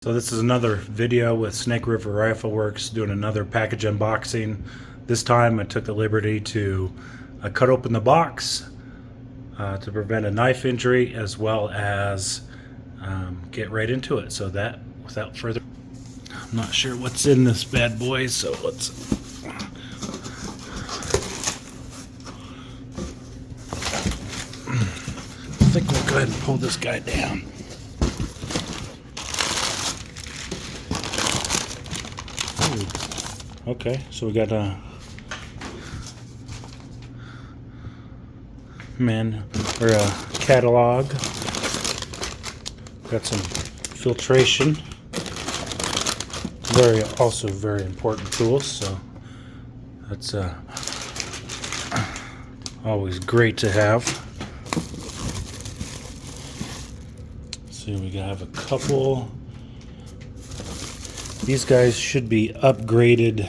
So this is another video with Snake River Rifle Works doing another package unboxing. This time I took the liberty to cut open the box to prevent a knife injury, as well as get right into it. So that, without further, I'm not sure what's in this bad boy, so let's I think we'll go ahead and pull this guy down. Okay, so we got a catalog. Got some filtration. Also very important tools. So that's always great to have. See, we have a couple. These guys should be upgraded.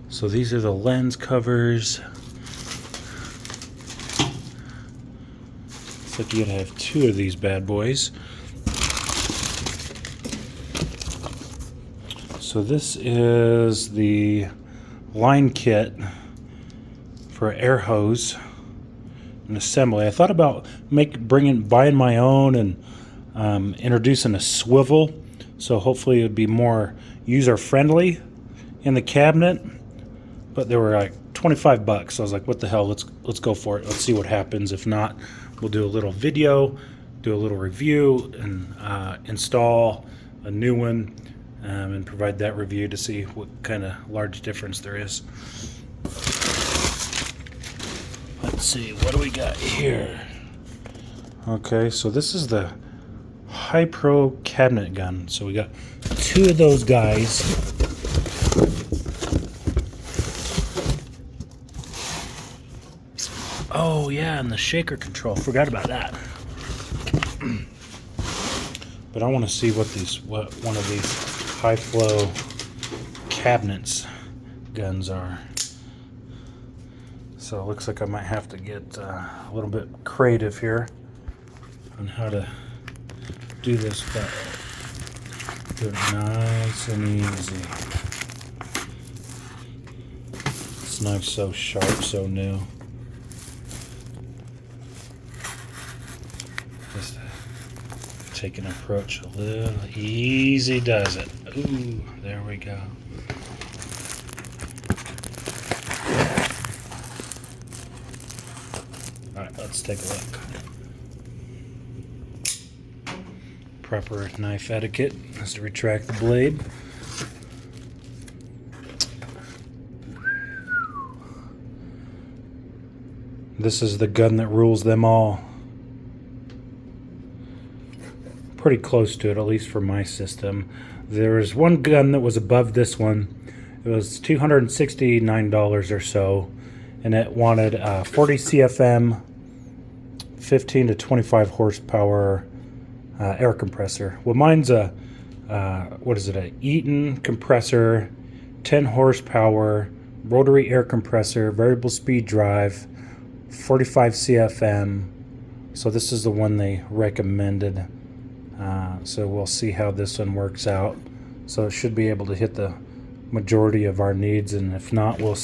So these are the lens covers. Looks like you gotta have two of these bad boys. So this is the line kit for air hose and assembly. I thought about buying my own and introducing a swivel. So hopefully it would be more user-friendly in the cabinet, but they were like 25 bucks. So I was like, what the hell, let's go for it. Let's see what happens. If not, we'll do a little video, do a little review, and install a new one and provide that review to see what kind of large difference there is. Let's see, what do we got here? Okay, so this is the High Pro cabinet gun. So we got two of those guys. Oh yeah, and the shaker control. Forgot about that. But I want to see what one of these high flow cabinets guns are. So it looks like I might have to get a little bit creative here on how to do this, but do it nice and easy. This knife's so sharp, so new. Just take an approach a little easy does it. Ooh, there we go. Alright, let's take a look. Proper knife etiquette is to retract the blade. This is the gun that rules them all. Pretty close to it, at least for my system. There was one gun that was above this one. It was $269 or so, and it wanted 40 CFM, 15 to 25 horsepower air compressor. Well, mine's a Eaton compressor, 10 horsepower, rotary air compressor, variable speed drive, 45 CFM. So this is the one they recommended. So we'll see how this one works out. So it should be able to hit the majority of our needs, and if not, we'll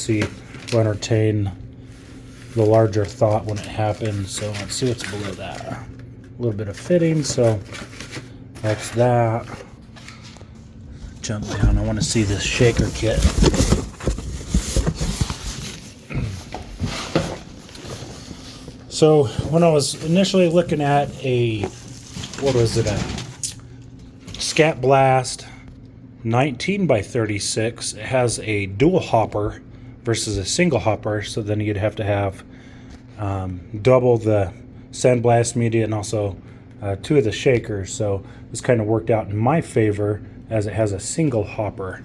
entertain the larger thought when it happens. So let's see what's below that. A little bit of fitting, so that's that. Jump down. I want to see this shaker kit. So when I was initially looking at a Skat Blast 19 by 36, it has a dual hopper versus a single hopper, so then you'd have to have double the sandblast media and also two of the shakers. So this kind of worked out in my favor as it has a single hopper.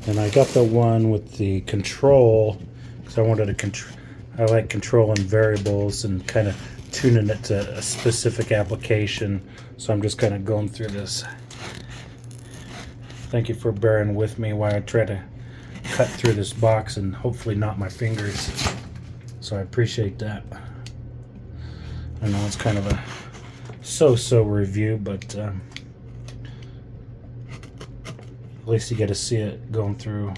And I got the one with the control because I wanted to I like controlling variables and kind of tuning it to a specific application. So I'm just kind of going through this. Thank you for bearing with me while I try to cut through this box and hopefully not my fingers. So I appreciate that. I know it's kind of a so-so review, but at least you get to see it going through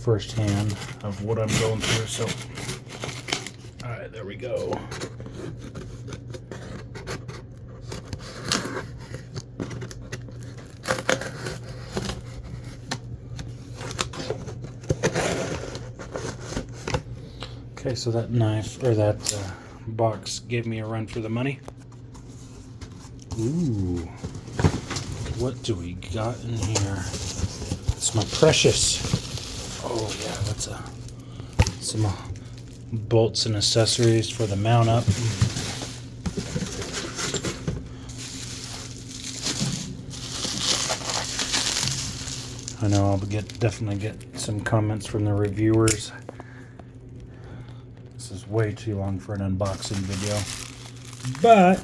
firsthand of what I'm going through. So, all right, there we go. Okay, so that knife, or that box gave me a run for the money. Ooh, what do we got in here? It's my precious. Oh yeah, that's some bolts and accessories for the mount up. I know I'll definitely get some comments from the reviewers. This is way too long for an unboxing video, but